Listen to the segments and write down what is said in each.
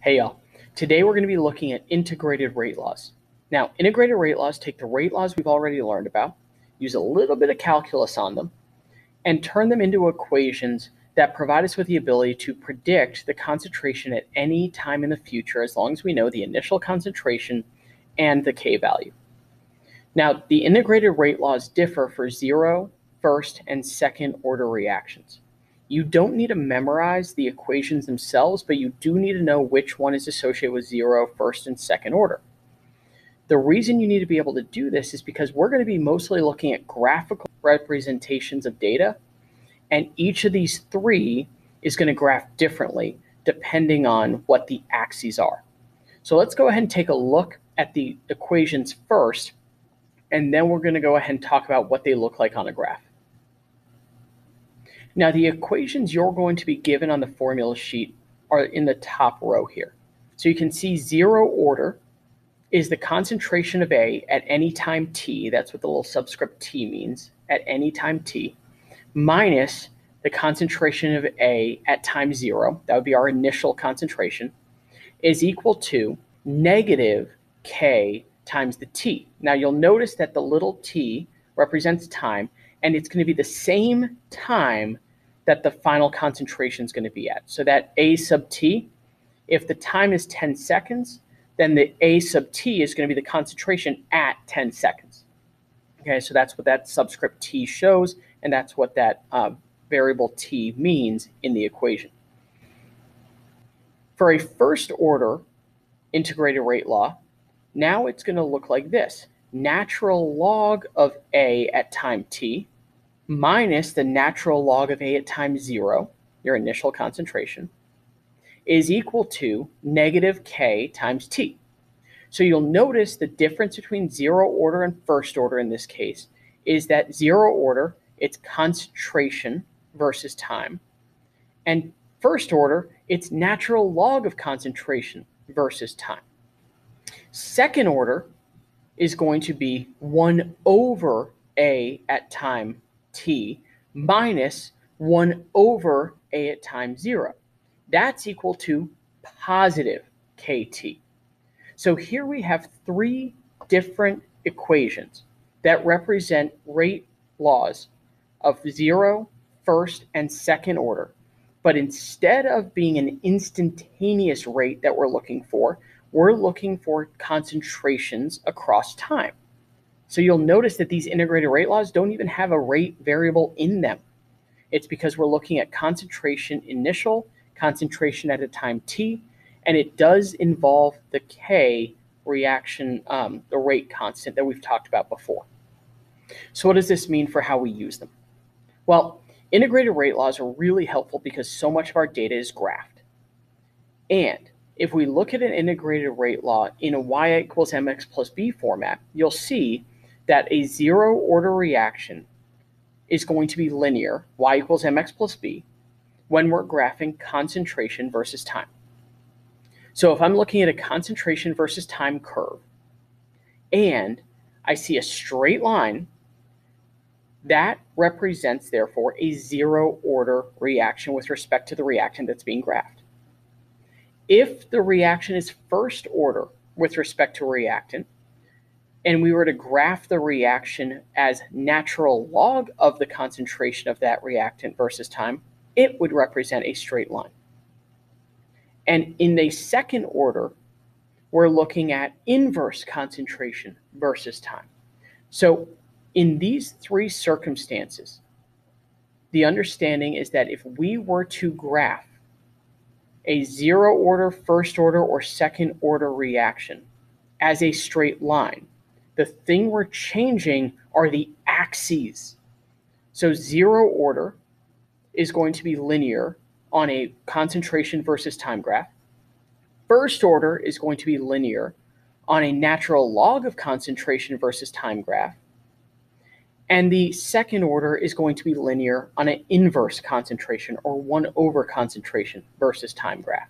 Hey y'all, today we're going to be looking at integrated rate laws. Now, integrated rate laws take the rate laws we've already learned about, use a little bit of calculus on them, and turn them into equations that provide us with the ability to predict the concentration at any time in the future as long as we know the initial concentration and the K value. Now, the integrated rate laws differ for zero, first, and second order reactions. You don't need to memorize the equations themselves, but you do need to know which one is associated with zero, first, and second order. The reason you need to be able to do this is because we're going to be mostly looking at graphical representations of data, and each of these three is going to graph differently depending on what the axes are. So let's go ahead and take a look at the equations first, and then we're going to go ahead and talk about what they look like on a graph. Now, the equations you're going to be given on the formula sheet are in the top row here. So you can see zero order is the concentration of A at any time t, that's what the little subscript t means, at any time t, minus the concentration of A at time zero, that would be our initial concentration, is equal to negative K times the t. Now you'll notice that the little t represents time, and it's going to be the same time that the final concentration is going to be at. So that A sub t, if the time is 10 seconds, then the A sub t is going to be the concentration at 10 seconds. Okay, so that's what that subscript t shows, and that's what that variable t means in the equation. For a first order integrated rate law, now it's going to look like this. Natural log of A at time t minus the natural log of A at time zero, your initial concentration, is equal to negative K times t. So you'll notice the difference between zero order and first order in this case is that zero order, it's concentration versus time, and first order, it's natural log of concentration versus time. Second order is going to be 1 over A at time t minus 1 over A at time zero. That's equal to positive KT. So here we have three different equations that represent rate laws of zero, first, and second order. But instead of being an instantaneous rate that we're looking for concentrations across time. So you'll notice that these integrated rate laws don't even have a rate variable in them. It's because we're looking at concentration initial, concentration at a time t, and it does involve the K reaction, the rate constant that we've talked about before. So what does this mean for how we use them? Well, integrated rate laws are really helpful because so much of our data is graphed. And if we look at an integrated rate law in a y equals mx plus b format, you'll see that a zero order reaction is going to be linear, y equals mx plus b, when we're graphing concentration versus time. So if I'm looking at a concentration versus time curve, and I see a straight line, that represents, therefore, a zero order reaction with respect to the reactant that's being graphed. If the reaction is first order with respect to a reactant, and we were to graph the reaction as natural log of the concentration of that reactant versus time, it would represent a straight line. And in the second order, we're looking at inverse concentration versus time. So in these three circumstances, the understanding is that if we were to graph a zero order, first order, or second order reaction as a straight line, the thing we're changing are the axes. So zero order is going to be linear on a concentration versus time graph. First order is going to be linear on a natural log of concentration versus time graph. And the second order is going to be linear on an inverse concentration or 1 over concentration versus time graph.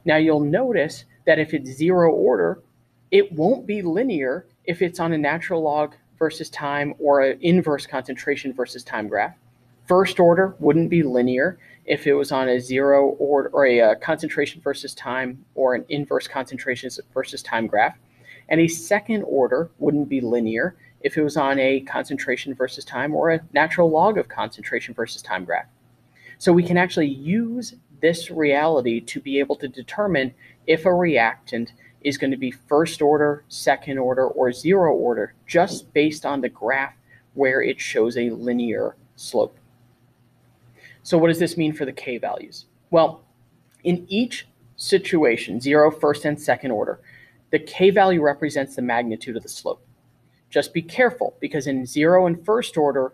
Now you'll notice that if it's zero order, it won't be linear if it's on a natural log versus time or an inverse concentration versus time graph. First order wouldn't be linear if it was on a zero or a concentration versus time or an inverse concentration versus time graph. And a second order wouldn't be linear if it was on a concentration versus time or a natural log of concentration versus time graph. So we can actually use this reality to be able to determine if a reactant is going to be first order, second order, or zero order, just based on the graph where it shows a linear slope. So what does this mean for the K values? Well, in each situation, zero, first, and second order, the K value represents the magnitude of the slope. Just be careful, because in zero and first order,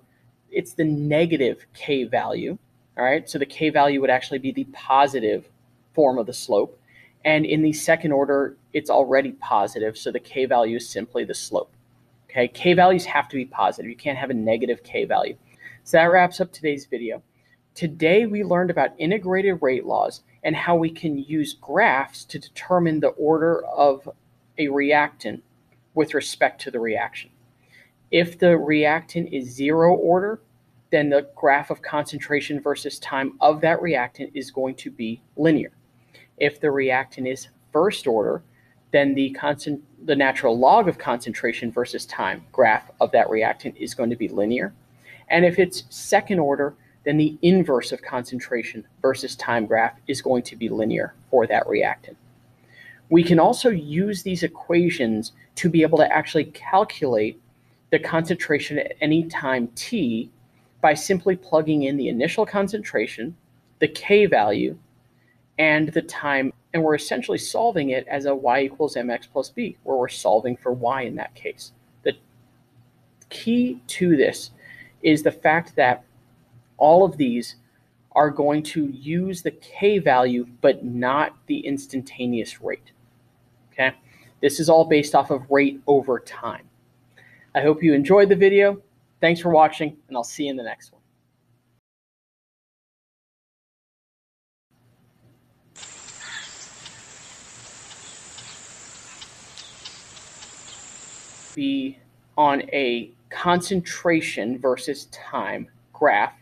it's the negative K value. All right, so the K value would actually be the positive form of the slope. And in the second order, it's already positive, so the K value is simply the slope. Okay, K values have to be positive. You can't have a negative K value. So that wraps up today's video. Today, we learned about integrated rate laws and how we can use graphs to determine the order of a reactant with respect to the reaction. If the reactant is zero order, then the graph of concentration versus time of that reactant is going to be linear. If the reactant is first order, then the natural log of concentration versus time graph of that reactant is going to be linear. And if it's second order, then the inverse of concentration versus time graph is going to be linear for that reactant. We can also use these equations to be able to actually calculate the concentration at any time t by simply plugging in the initial concentration, the K value, and the time, and we're essentially solving it as a y equals mx plus b, where we're solving for y in that case. The key to this is the fact that all of these are going to use the K value, but not the instantaneous rate. Okay, this is all based off of rate over time. I hope you enjoyed the video. Thanks for watching, and I'll see you in the next one. Be on a concentration versus time graph.